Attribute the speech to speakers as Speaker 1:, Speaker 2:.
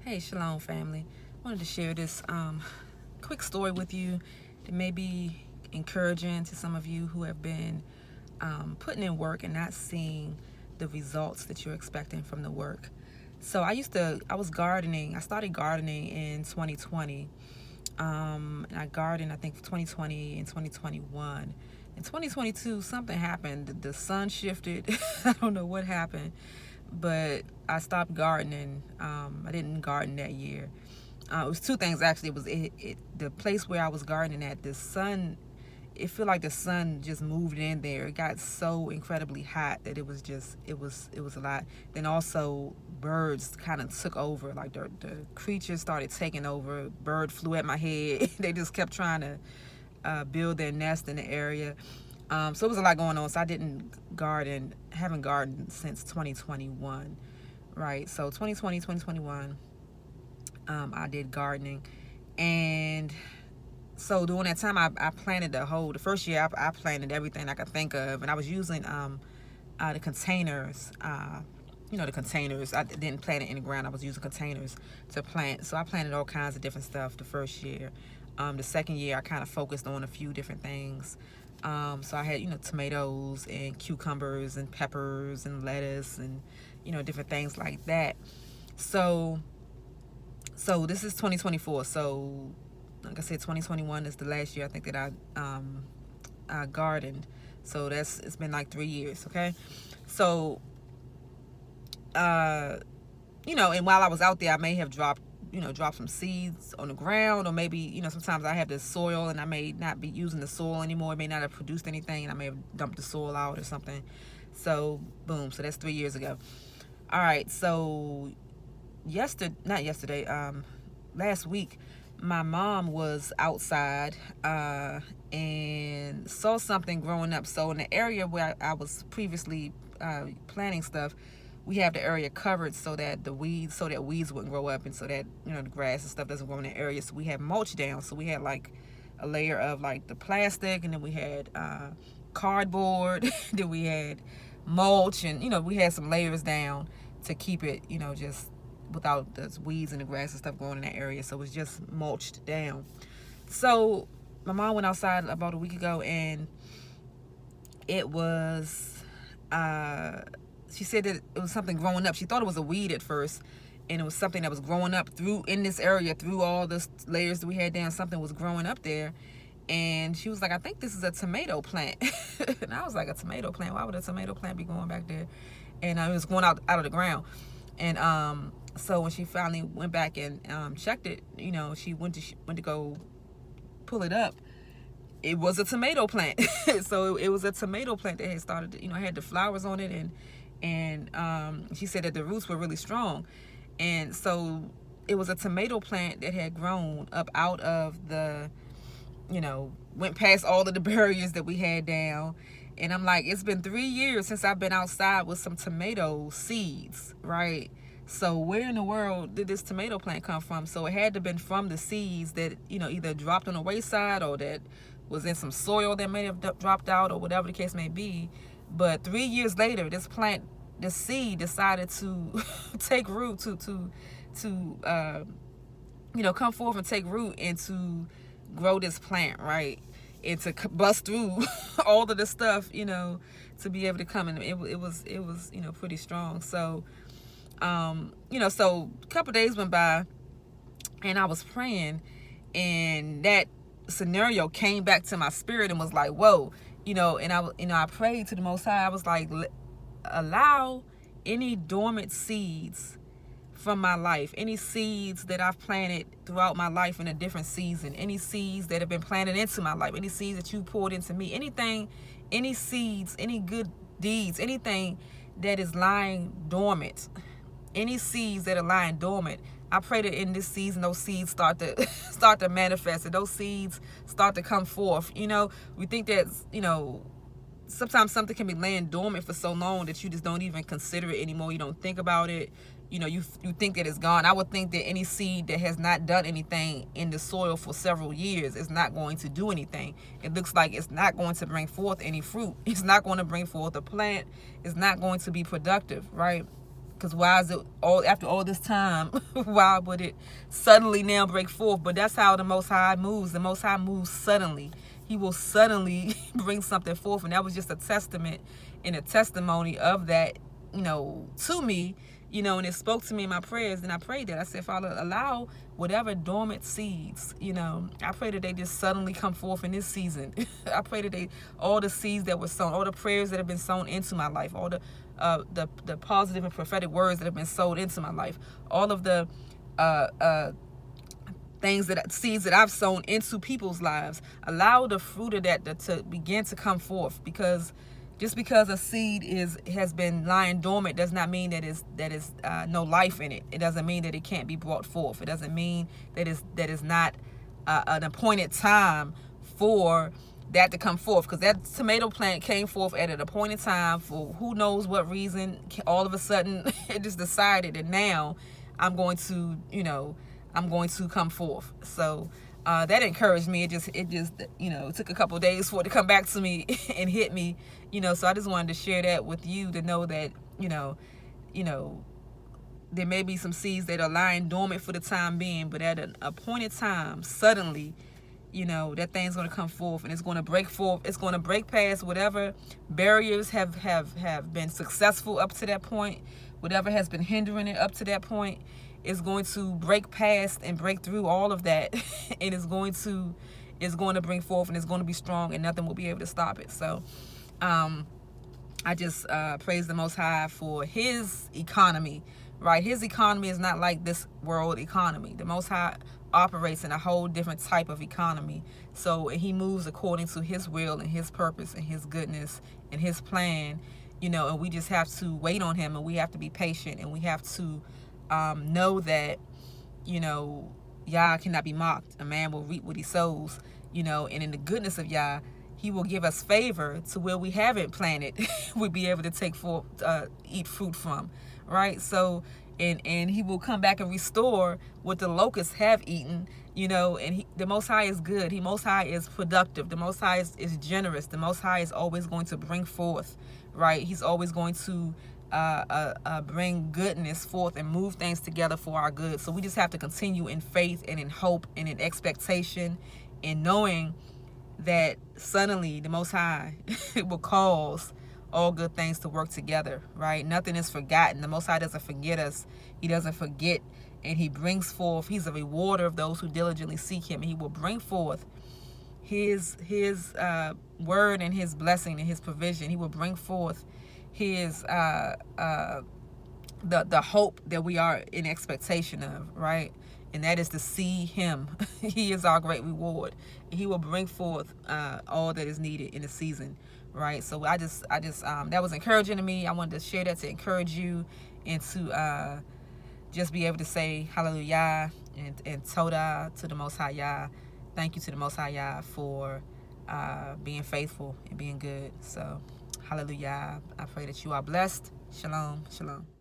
Speaker 1: Hey, Shalom family. I wanted to share this quick story with you that may be encouraging to some of you who have been putting in work and not seeing the results that you're expecting from the work. So I was gardening. I started gardening in 2020. And I gardened, I think, for 2020 and 2021. In 2022, something happened. The sun shifted. I don't know what happened, but I stopped gardening. I didn't garden that year. It was two things actually. It was the place where I was gardening at. The sun, it felt like the sun just moved in there. It got so incredibly hot that it was a lot. Then also birds kind of took over. Like the creatures started taking over. Bird flew at my head. They just kept trying to build their nest in the area. So it was a lot going on. So I haven't gardened since 2021, right? So 2020, 2021, I did gardening. And so during that time, I planted the first year I planted everything I could think of. And I was using the containers, the containers. I didn't plant it in the ground. I was using containers to plant. So I planted all kinds of different stuff the first year. The second year, I kind of focused on a few different things. So I had, tomatoes and cucumbers and peppers and lettuce and, different things like that. So this is 2024. So like I said, 2021 is the last year I think that I gardened. So it's been like 3 years. Okay. So, and while I was out there, I may have dropped some seeds on the ground, or maybe, sometimes I have the soil and I may not be using the soil anymore. It may not have produced anything and I may have dumped the soil out or something. So boom. So that's 3 years ago. All right. So last week, my mom was outside and saw something growing up. So in the area where I was previously planting stuff, we have the area covered so that weeds wouldn't grow up, and so that the grass and stuff doesn't grow in the area. So we had mulch down. So we had like a layer of like the plastic, and then we had cardboard. Then we had mulch, and we had some layers down to keep it just without the weeds and the grass and stuff growing in that area. So it was just mulched down. So my mom went outside about a week ago, and it was she said that it was something growing up. She thought it was a weed at first, and it was something that was growing up in this area, through all the layers that we had down. Something was growing up there, and she was like, I think this is a tomato plant. And I was like, a tomato plant? Why would a tomato plant be going back there? And it was going out of the ground. And so when she finally went back and checked it, she went to go pull it up. It was a tomato plant. So it was a tomato plant that had started, had the flowers on it, and she said that the roots were really strong. And so it was a tomato plant that had grown up out of the, went past all of the barriers that we had down. And I'm like, it's been 3 years since I've been outside with some tomato seeds, right? So where in the world did this tomato plant come from? So it had to have been from the seeds that, either dropped on the wayside, or that was in some soil that may have dropped out, or whatever the case may be. But 3 years later, this seed decided to take root, to come forth and take root, and to grow this plant, right? And to bust through all of the stuff, to be able to come in. It was pretty strong. So, so a couple days went by, and I was praying, and that scenario came back to my spirit and was like, whoa, and I prayed to the Most High. I was like, allow any dormant seeds from my life, any seeds that I've planted throughout my life in a different season, any seeds that have been planted into my life, any seeds that you poured into me, any seeds, any good deeds, anything that is lying dormant, any seeds that are lying dormant, I pray that in this season, those seeds start to manifest, and those seeds start to come forth. We think that, sometimes something can be laying dormant for so long that you just don't even consider it anymore. You don't think about it. You think that it's gone. I would think that any seed that has not done anything in the soil for several years is not going to do anything. It looks like it's not going to bring forth any fruit. It's not going to bring forth a plant. It's not going to be productive, right? Because why is it all after all this time? Why would it suddenly now break forth? But that's how the Most High moves. The Most High moves suddenly. He will suddenly bring something forth, and that was just a testament and a testimony of that, to me, and it spoke to me in my prayers. And I prayed that. I said, Father, allow whatever dormant seeds, I pray that they just suddenly come forth in this season. I pray that all the seeds that were sown, all the prayers that have been sown into my life, all the positive and prophetic words that have been sowed into my life, all of the seeds that I've sown into people's lives, allow the fruit of that to begin to come forth. Because just because a seed has been lying dormant does not mean that is no life in it. It doesn't mean that it can't be brought forth. It doesn't mean that is not an appointed time for that to come forth. Because that tomato plant came forth at an appointed time for who knows what reason. All of a sudden, it just decided that now I'm going to come forth. So that encouraged me. It just it took a couple of days for it to come back to me and hit me. So I just wanted to share that with you, to know that there may be some seeds that are lying dormant for the time being, but at an appointed time, suddenly, that thing's going to come forth, and it's going to break forth. It's going to break past whatever barriers have been successful up to that point, whatever has been hindering it up to that point. Is going to break past and break through all of that, and it's going to bring forth, and it's going to be strong, and nothing will be able to stop it. So I just praise the Most High for his economy, right? His economy is not like this world economy. The Most High operates in a whole different type of economy. So he moves according to his will and his purpose and his goodness and his plan, and we just have to wait on him, and we have to be patient, and we have to know that, Yah cannot be mocked. A man will reap what he sows, and in the goodness of Yah, he will give us favor to where we haven't planted. We'll be able to eat fruit from, right? So, and he will come back and restore what the locusts have eaten, and the Most High is good. The Most High is productive. The Most High is generous. The Most High is always going to bring forth, right? He's always going to bring goodness forth and move things together for our good. So we just have to continue in faith and in hope and in expectation, and knowing that suddenly the Most High will cause all good things to work together, right? Nothing is forgotten. The Most High doesn't forget us. He doesn't forget, and he brings forth. He's a rewarder of those who diligently seek him, and he will bring forth his word and his blessing and his provision. He will bring forth his the hope that we are in expectation of, right? And that is to see him. He is our great reward. He will bring forth all that is needed in the season, right? So I just that was encouraging to me. I wanted to share that to encourage you, and to just be able to say hallelujah and todah to the Most High Yah. Thank you to the Most High Yah for being faithful and being good. So hallelujah. I pray that you are blessed. Shalom. Shalom.